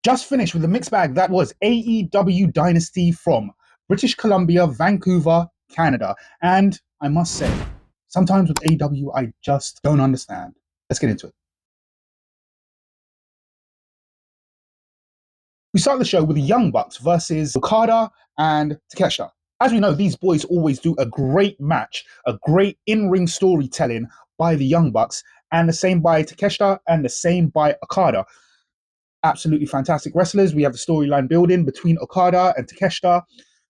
Just finished with the mixed bag that was AEW Dynasty from British Columbia, Vancouver, Canada. And I must say, sometimes with AEW, I just don't understand. Let's get into it. We start the show with the Young Bucks versus Okada and Takeshita. As we know, these boys always do a great match, a great in-ring storytelling by the Young Bucks, and the same by Takeshita and the same by Okada. Absolutely fantastic wrestlers. We have the storyline building between Okada and Takeshita.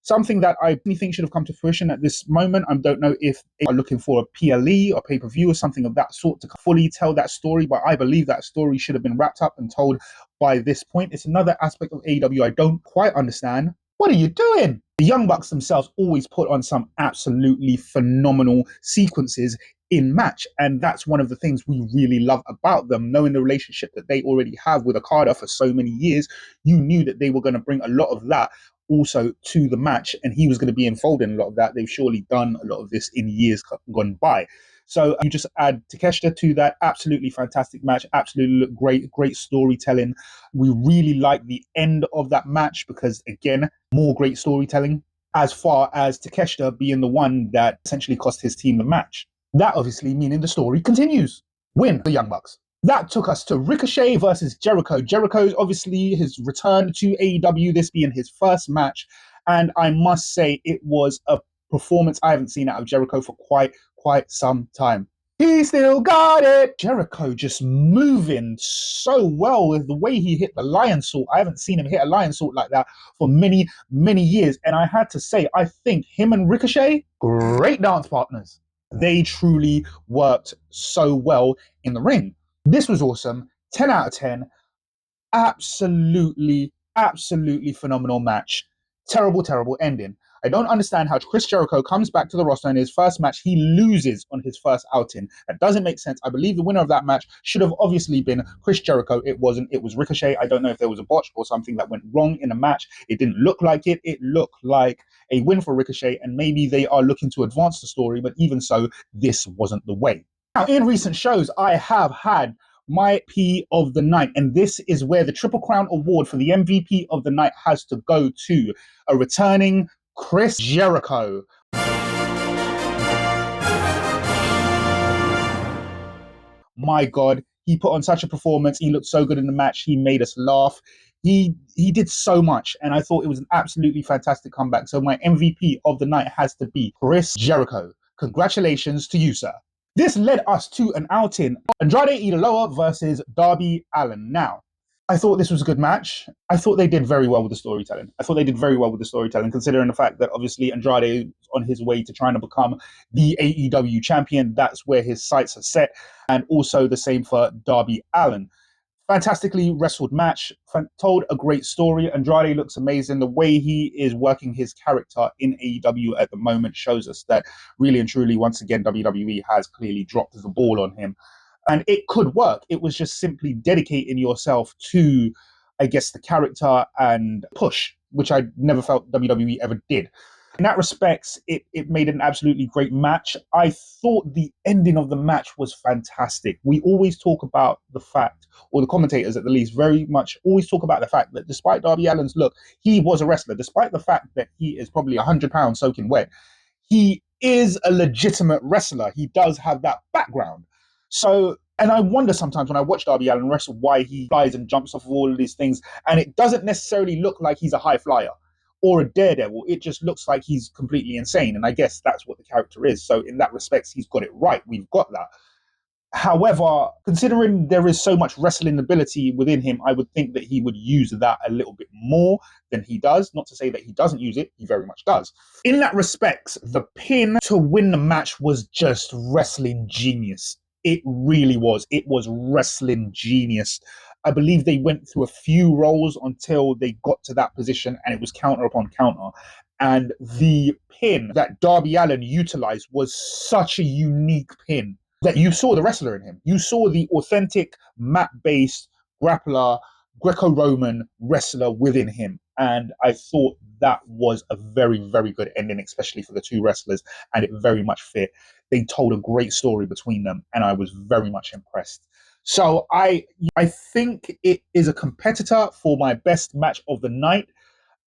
Something that I think should have come to fruition at this moment. I don't know if they are looking for a PLE or pay-per-view or something of that sort to fully tell that story, but I believe that story should have been wrapped up and told by this point. It's another aspect of AEW I don't quite understand. What are you doing? The Young Bucks themselves always put on some absolutely phenomenal sequences in match, and that's one of the things we really love about them. Knowing the relationship that they already have with Okada for so many years, you knew that they were going to bring a lot of that also to the match, and he was going to be involved in a lot of that. They've surely done a lot of this in years gone by. So you just add Takeshita to that. Absolutely fantastic match. Absolutely great storytelling. We really like the end of that match because, again, more great storytelling as far as Takeshita being the one that essentially cost his team the match. That obviously meaning the story continues. Win the Young Bucks. That took us to Ricochet versus Jericho. Jericho's obviously his return to AEW, this being his first match. And I must say it was a performance I haven't seen out of Jericho for quite some time. He still got it. Jericho just moving so well with the way he hit the Lionsault. I haven't seen him hit a Lionsault like that for many years. And I had to say, I think him and Ricochet, great dance partners. They truly worked so well in the ring. This was awesome. 10 out of 10. Absolutely phenomenal match. Terrible ending. I don't understand how Chris Jericho comes back to the roster in his first match. He loses on his first outing. That doesn't make sense. I believe the winner of that match should have obviously been Chris Jericho. It wasn't. It was Ricochet. I don't know if there was a botch or something that went wrong in the match. It didn't look like it. It looked like a win for Ricochet, and maybe they are looking to advance the story, but even so, this wasn't the way. Now, in recent shows, I have had my P of the night, and this is where the Triple Crown Award for the MVP of the night has to go to a returning Chris Jericho. My God, he put on such a performance. He looked so good in the match. He made us laugh. He did so much, and I thought it was an absolutely fantastic comeback. So my MVP of the night has to be Chris Jericho. Congratulations to you, sir. This led us to an outing, Andrade Idoloa versus Darby Allin. Now, I thought this was a good match. I thought they did very well with the storytelling. Considering the fact that obviously Andrade is on his way to trying to become the AEW champion. That's where his sights are set. And also the same for Darby Allin. Fantastically wrestled match, told a great story. Andrade looks amazing. The way he is working his character in AEW at the moment shows us that really and truly, once again, WWE has clearly dropped the ball on him. And it could work. It was just simply dedicating yourself to, I guess, the character and push, which I never felt WWE ever did. In that respect, it made an absolutely great match. I thought the ending of the match was fantastic. We always talk about the fact, or the commentators at the least, very much always talk about the fact that despite Darby Allin's look, he was a wrestler. Despite the fact that he is probably 100 pounds soaking wet, he is a legitimate wrestler. He does have that background. So, and I wonder sometimes when I watch Darby Allin wrestle why he flies and jumps off of all of these things, and it doesn't necessarily look like he's a high flyer or a daredevil. It just looks like he's completely insane, and I guess that's what the character is. So in that respect, he's got it right. We've got that. However, considering there is so much wrestling ability within him, I would think that he would use that a little bit more than he does. Not to say that he doesn't use it, he very much does. In that respect, the pin to win the match was just wrestling genius. It really was. It was wrestling genius. I believe they went through a few rolls until they got to that position, and it was counter upon counter. And the pin that Darby Allin utilized was such a unique pin that you saw the wrestler in him. You saw the authentic mat-based grappler, Greco-Roman wrestler within him. And I thought that was a very good ending, especially for the two wrestlers, and it very much fit. They told a great story between them, and I was very much impressed. So I think it is a competitor for my best match of the night.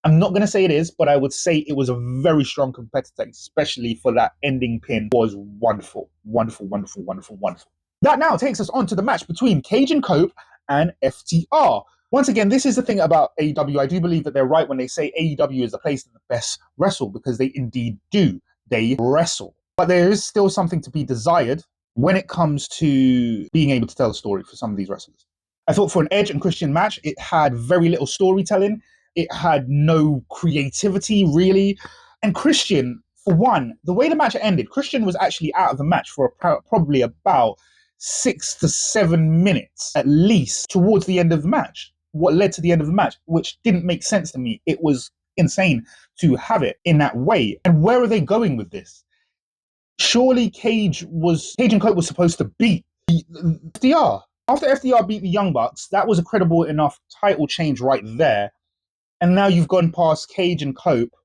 I'm not going to say it is, but I would say it was a very strong competitor, especially for that ending pin. It was wonderful, wonderful, wonderful, wonderful, wonderful. That now takes us on to the match between Cage and Cope and FTR. Once again, this is the thing about AEW. I do believe that they're right when they say AEW is the place that the best wrestle, because they indeed do. They wrestle. But there is still something to be desired when it comes to being able to tell a story for some of these wrestlers. I thought for an Edge and Christian match, it had very little storytelling. It had no creativity, really. And Christian, for one, the way the match ended, Christian was actually out of the match for probably about 6 to 7 minutes, at least, towards the end of the match. What led to the end of the match, which didn't make sense to me. It was insane to have it in that way. And where are they going with this? Surely Cage and Cope was supposed to beat FDR. After FDR beat the Young Bucks, that was a credible enough title change right there. And now you've gone past Cage and Cope.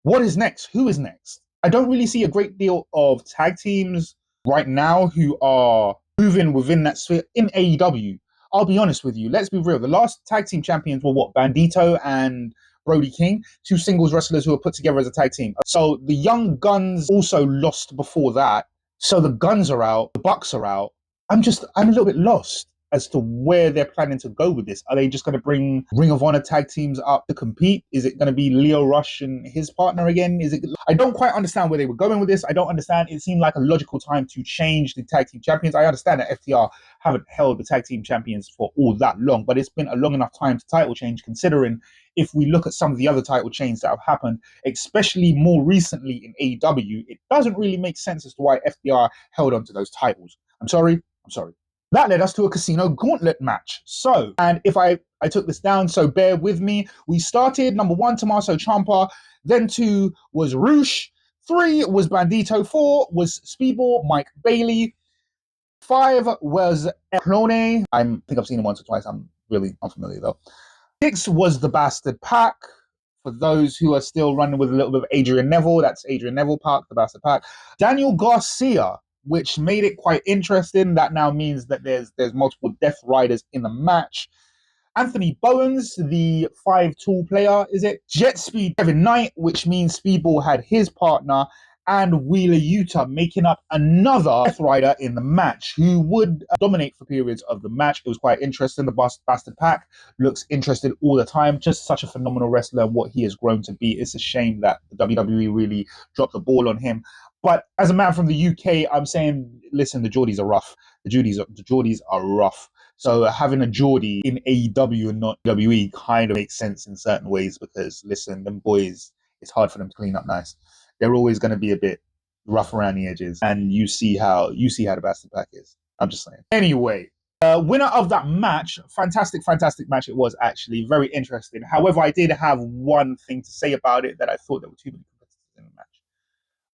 What is next? Who is next? I don't really see a great deal of tag teams right now who are moving within that sphere in AEW. I'll be honest with you. Let's be real. The last tag team champions were what? Bandito and Brody King, two singles wrestlers who were put together as a tag team. So the Young Guns also lost before that. So the Guns are out. The Bucks are out. I'm a little bit lost as to where they're planning to go with this. Are they just going to bring Ring of Honor tag teams up to compete? Is it going to be Leo Rush and his partner again? I don't quite understand where they were going with this. I don't understand. It seemed like a logical time to change the tag team champions. I understand that FTR haven't held the tag team champions for all that long, but it's been a long enough time to title change, considering if we look at some of the other title changes that have happened, especially more recently in AEW, it doesn't really make sense as to why FTR held onto those titles. I'm sorry. That led us to a Casino Gauntlet match. So, and if I took this down, so bear with me. We started, number 1, Tommaso Ciampa. Then 2 was Roosh. 3 was Bandito. 4 was Speedball, Mike Bailey. 5 was Clone. I think I've seen him once or twice. I'm really unfamiliar though. 6 was the Bastard Pack. For those who are still running with a little bit of Adrian Neville, that's Adrian Neville Pack, the Bastard Pack. Daniel Garcia, which made it quite interesting. That now means that there's multiple Death Riders in the match. Anthony Bowens, the 5-tool player, is it? Jet Speed Kevin Knight, which means Speedball had his partner, and Wheeler Yuta making up another Death Rider in the match who would dominate for periods of the match. It was quite interesting. The Bastard Pack looks interested all the time. Just such a phenomenal wrestler and what he has grown to be. It's a shame that the WWE really dropped the ball on him. But as a man from the UK, I'm saying, listen, the Geordies are rough. The Geordies are rough. So having a Geordie in AEW and not WWE kind of makes sense in certain ways because, listen, them boys, it's hard for them to clean up nice. They're always going to be a bit rough around the edges, and you see how the Bastard Pack is. I'm just saying. Anyway, winner of that match, fantastic match it was, actually, very interesting. However, I did have one thing to say about it, that I thought there were too many competitors in the match.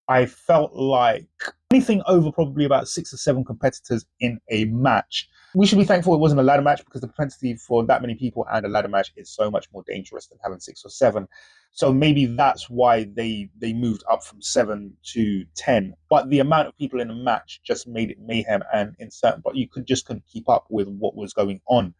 I felt like anything over probably about 6 or 7 competitors in a match. We should be thankful it wasn't a ladder match, because the propensity for that many people and a ladder match is so much more dangerous than having 6 or 7. So maybe that's why they moved up from 7 to 10. But the amount of people in a match just made it mayhem, and but you couldn't keep up with what was going on.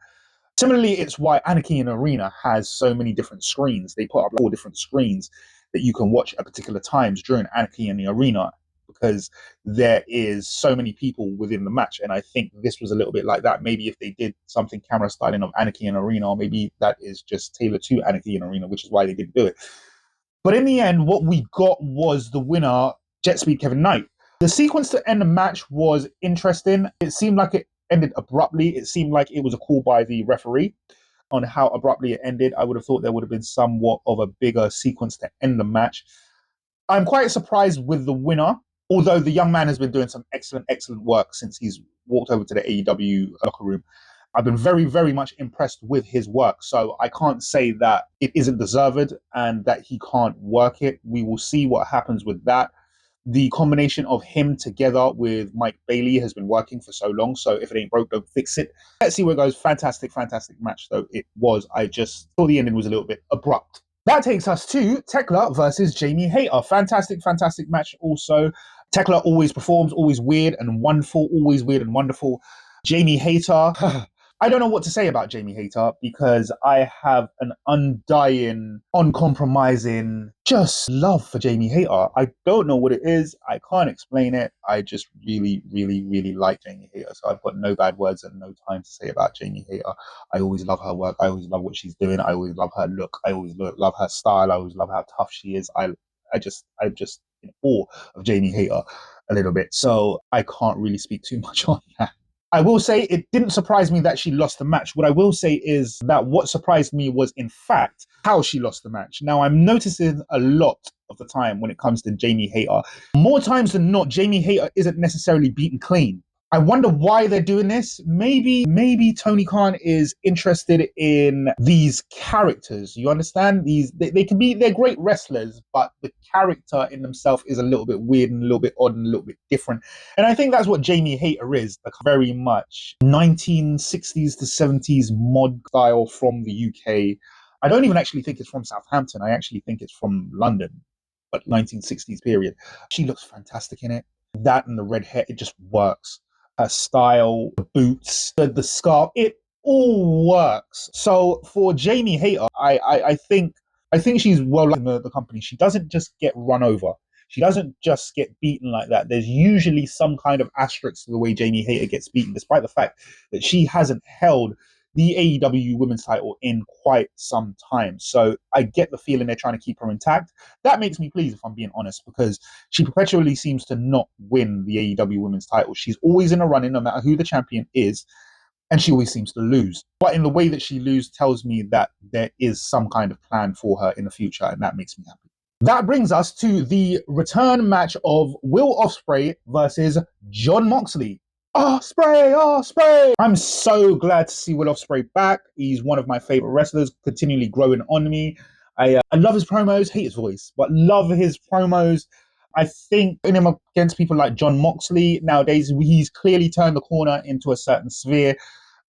Similarly, it's why Anarchy in Arena has so many different screens. They put up 4 different screens that you can watch at particular times during Anarchy in the Arena, because there is so many people within the match. And I think this was a little bit like that. Maybe if they did something camera styling of Anarchy in Arena, or maybe that is just tailored to Anarchy in Arena, which is why they didn't do it. But in the end, what we got was the winner, Jet Speed Kevin Knight. The sequence to end the match was interesting. It seemed like it ended abruptly. It seemed like it was a call by the referee on how abruptly it ended. I would have thought there would have been somewhat of a bigger sequence to end the match. I'm quite surprised with the winner, although the young man has been doing some excellent work since he's walked over to the AEW locker room. I've been very, very much impressed with his work. So I can't say that it isn't deserved and that he can't work it. We will see what happens with that. The combination of him together with Mike Bailey has been working for so long. So if it ain't broke, don't fix it. Let's see where it goes. Fantastic match, though it was. I just thought the ending was a little bit abrupt. That takes us to Tekla versus Jamie Hayter. Fantastic match also. Tekla always performs, always weird and wonderful, Jamie Hayter. I don't know what to say about Jamie Hayter because I have an undying, uncompromising, just love for Jamie Hayter. I don't know what it is. I can't explain it. I just really, really, really like Jamie Hayter. So I've got no bad words and no time to say about Jamie Hayter. I always love her work. I always love what she's doing. I always love her look. I always love her style. I always love how tough she is. I'm just in awe of Jamie Hayter a little bit. So I can't really speak too much on that. I will say it didn't surprise me that she lost the match. What I will say is that what surprised me was, in fact, how she lost the match. Now, I'm noticing a lot of the time when it comes to Jamie Hayter. More times than not, Jamie Hayter isn't necessarily beaten clean. I wonder why they're doing this. Maybe Tony Khan is interested in these characters. You understand? They're great wrestlers, but the character in themselves is a little bit weird and a little bit odd and a little bit different. And I think that's what Jamie Hayter is, like very much 1960s to 70s mod style from the UK. I don't even actually think it's from Southampton. I actually think it's from London, but 1960s period. She looks fantastic in it. That and the red hair, it just works. Her style, the boots, the scarf, it all works. So for Jamie Hayter, I think she's well liked in the company. She doesn't just get run over. She doesn't just get beaten like that. There's usually some kind of asterisk to the way Jamie Hayter gets beaten, despite the fact that she hasn't held the AEW women's title in quite some time. So I get the feeling they're trying to keep her intact. That makes me pleased, if I'm being honest, because she perpetually seems to not win the AEW women's title. She's always in a run-in, no matter who the champion is, and she always seems to lose. But in the way that she loses tells me that there is some kind of plan for her in the future, and that makes me happy. That brings us to the return match of Will Ospreay versus Jon Moxley. Ospreay! I'm so glad to see Will Ospreay back. He's one of my favorite wrestlers, continually growing on me. I love his promos, hate his voice, but love his promos. I think in him against people like Jon Moxley nowadays, he's clearly turned the corner into a certain sphere.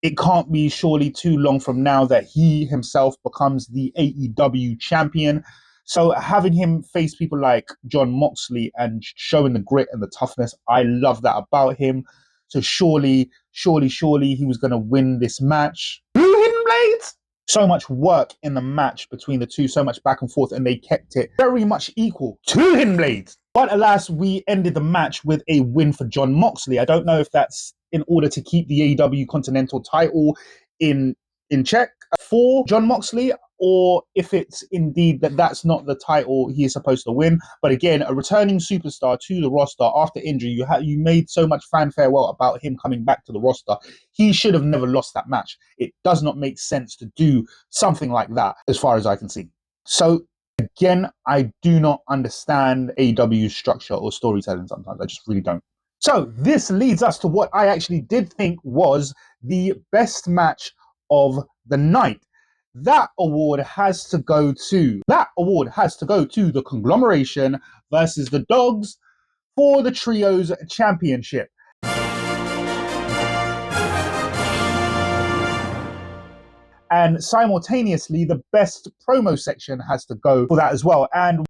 It can't be surely too long from now that he himself becomes the AEW champion. So having him face people like Jon Moxley and showing the grit and the toughness, I love that about him. So surely he was going to win this match. Blue Hidden Blades! So much work in the match between the two, so much back and forth, and they kept it very much equal. Two Hidden Blades! But alas, we ended the match with a win for Jon Moxley. I don't know if that's in order to keep the AEW Continental title in check for Jon Moxley, or if it's indeed that's not the title he is supposed to win. But again, a returning superstar to the roster after injury, you made so much fanfare about him coming back to the roster. He should have never lost that match. It does not make sense to do something like that, as far as I can see. So again, I do not understand AEW's structure or storytelling sometimes. I just really don't. So this leads us to what I actually did think was the best match of the night. That award has to go to the Conglomeration versus the Dogs for the Trios Championship. And simultaneously, the best promo section has to go for that as well. And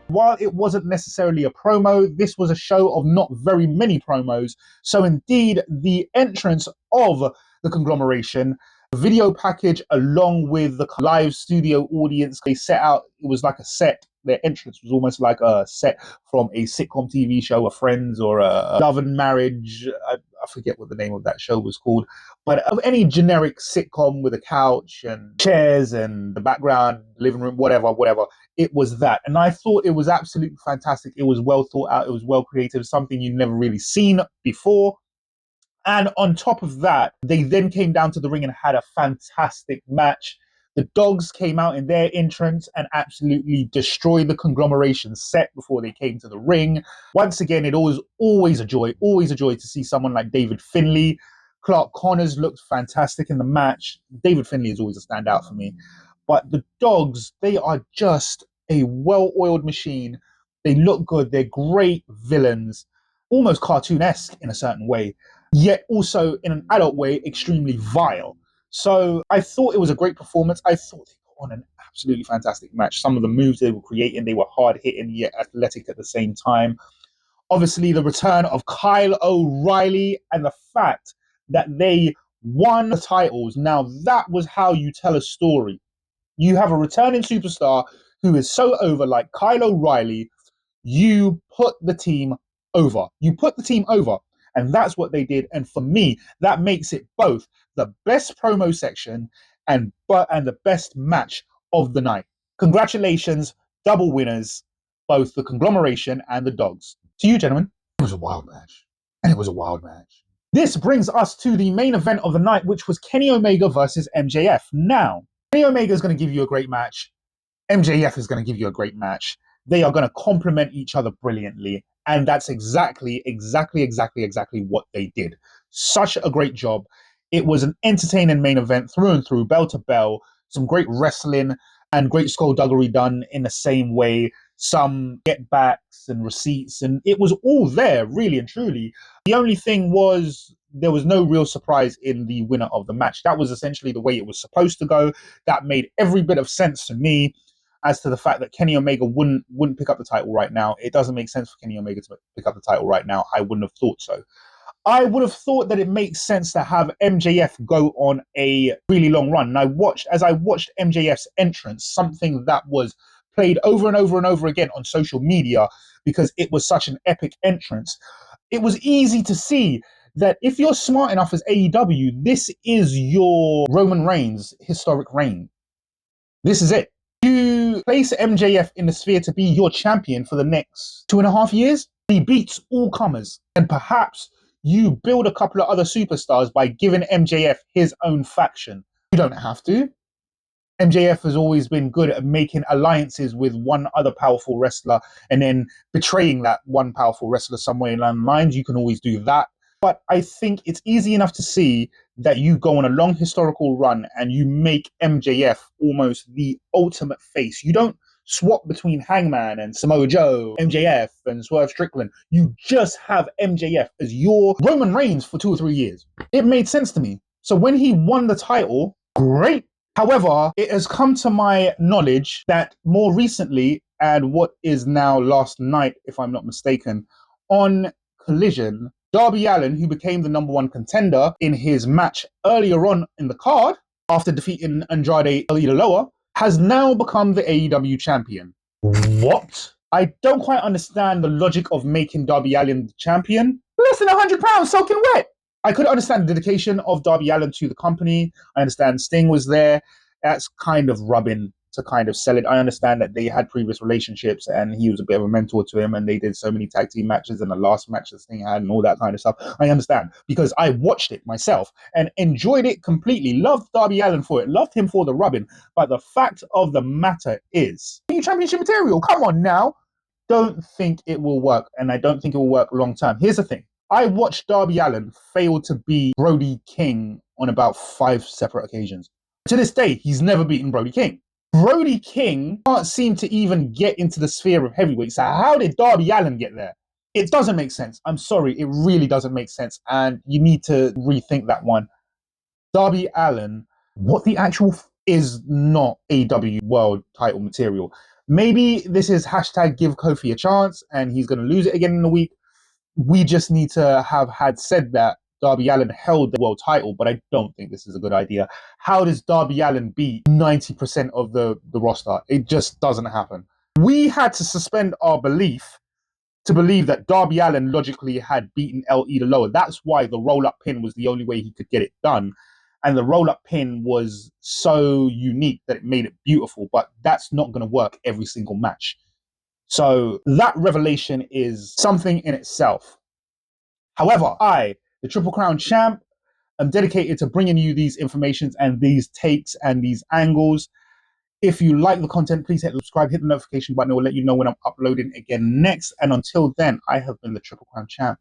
while it wasn't necessarily a promo, this was a show of not very many promos. So indeed, the entrance of the Conglomeration, the video package along with the live studio audience, they set out, it was like a set. Their entrance was almost like a set from a sitcom TV show, a Friends or a Love and Marriage. I forget what the name of that show was called, but of any generic sitcom with a couch and chairs and the background, living room, whatever. It was that. And I thought it was absolutely fantastic. It was well thought out. It was well creative, something you'd never really seen before. And on top of that, they then came down to the ring and had a fantastic match. The Dogs came out in their entrance and absolutely destroyed the Conglomeration set before they came to the ring. Once again, it was always a joy to see someone like David Finlay. Clark Connors looked fantastic in the match. David Finlay is always a standout for me. But the Dogs, they are just a well-oiled machine. They look good. They're great villains, almost cartoonesque in a certain way, yet also in an adult way, extremely vile. So I thought it was a great performance. I thought they put on an absolutely fantastic match. Some of the moves they were creating, they were hard-hitting yet athletic at the same time. Obviously, the return of Kyle O'Reilly and the fact that they won the titles. Now, that was how you tell a story. You have a returning superstar who is so over, like Kyle O'Reilly. You put the team over. You put the team over. And that's what they did. And for me, that makes it both the best promo section and the best match of the night. Congratulations, double winners, both the conglomeration and the dogs. To you, gentlemen. It was a wild match. And it was a wild match. This brings us to the main event of the night, which was Kenny Omega versus MJF. Now, Kenny Omega is going to give you a great match. MJF is going to give you a great match. They are going to complement each other brilliantly. And that's exactly what they did. Such a great job. It was an entertaining main event through and through, bell to bell. Some great wrestling and great skullduggery done in the same way. Some get backs and receipts, and it was all there, really and truly. The only thing was there was no real surprise in the winner of the match. That was essentially the way it was supposed to go. That made every bit of sense to me. As to the fact that Kenny Omega wouldn't pick up the title right now, it doesn't make sense for Kenny Omega to pick up the title right now. I wouldn't have thought so. I would have thought that it makes sense to have MJF go on a really long run. And as I watched MJF's entrance, something that was played over and over and over again on social media because it was such an epic entrance, it was easy to see that if you're smart enough as AEW, this is your Roman Reigns historic reign. This is it. You place MJF in the sphere to be your champion for the next 2.5 years. He beats all comers. And perhaps you build a couple of other superstars by giving MJF his own faction. You don't have to. MJF has always been good at making alliances with one other powerful wrestler and then betraying that one powerful wrestler somewhere along the lines. You can always do that. But I think it's easy enough to see that you go on a long historical run and you make MJF almost the ultimate face. You don't swap between Hangman and Samoa Joe, MJF and Swerve Strickland. You just have MJF as your Roman Reigns for 2 or 3 years. It made sense to me. So when he won the title, great. However, it has come to my knowledge that more recently, and what is now last night, if I'm not mistaken, on Collision, Darby Allin, who became the #1 contender in his match earlier on in the card, after defeating Andrade El Idolo, has now become the AEW champion. What? I don't quite understand the logic of making Darby Allin the champion. Less than 100 pounds soaking wet. I could understand the dedication of Darby Allin to the company. I understand Sting was there. That's kind of rubbing to kind of sell it. I understand that they had previous relationships and he was a bit of a mentor to him and they did so many tag team matches and the last match that Sting had and all that kind of stuff. I understand because I watched it myself and enjoyed it completely. Loved Darby Allin for it. Loved him for the rubbing. But the fact of the matter is, championship material, come on now. Don't think it will work, and I don't think it will work long term. Here's the thing. I watched Darby Allin fail to beat Brody King on about 5 separate occasions. To this day, he's never beaten Brody King. Brody King can't seem to even get into the sphere of heavyweight. So how did Darby Allin get there? It doesn't make sense. I'm sorry, it really doesn't make sense. And you need to rethink that one. Darby Allin, what the actual is not AEW world title material. Maybe this is hashtag give Kofi a chance and he's going to lose it again in a week. We just need to have had said that Darby Allin held the world title, but I don't think this is a good idea. How does Darby Allin beat 90% of the roster? It just doesn't happen. We had to suspend our belief to believe that Darby Allin logically had beaten El Idolo. That's why the roll-up pin was the only way he could get it done. And the roll-up pin was so unique that it made it beautiful, but that's not going to work every single match. So that revelation is something in itself. However, I, the Triple Crown champ, am dedicated to bringing you these informations and these takes and these angles. If you like the content, please hit subscribe, hit the notification button. It will let you know when I'm uploading again next. And until then, I have been the Triple Crown champ.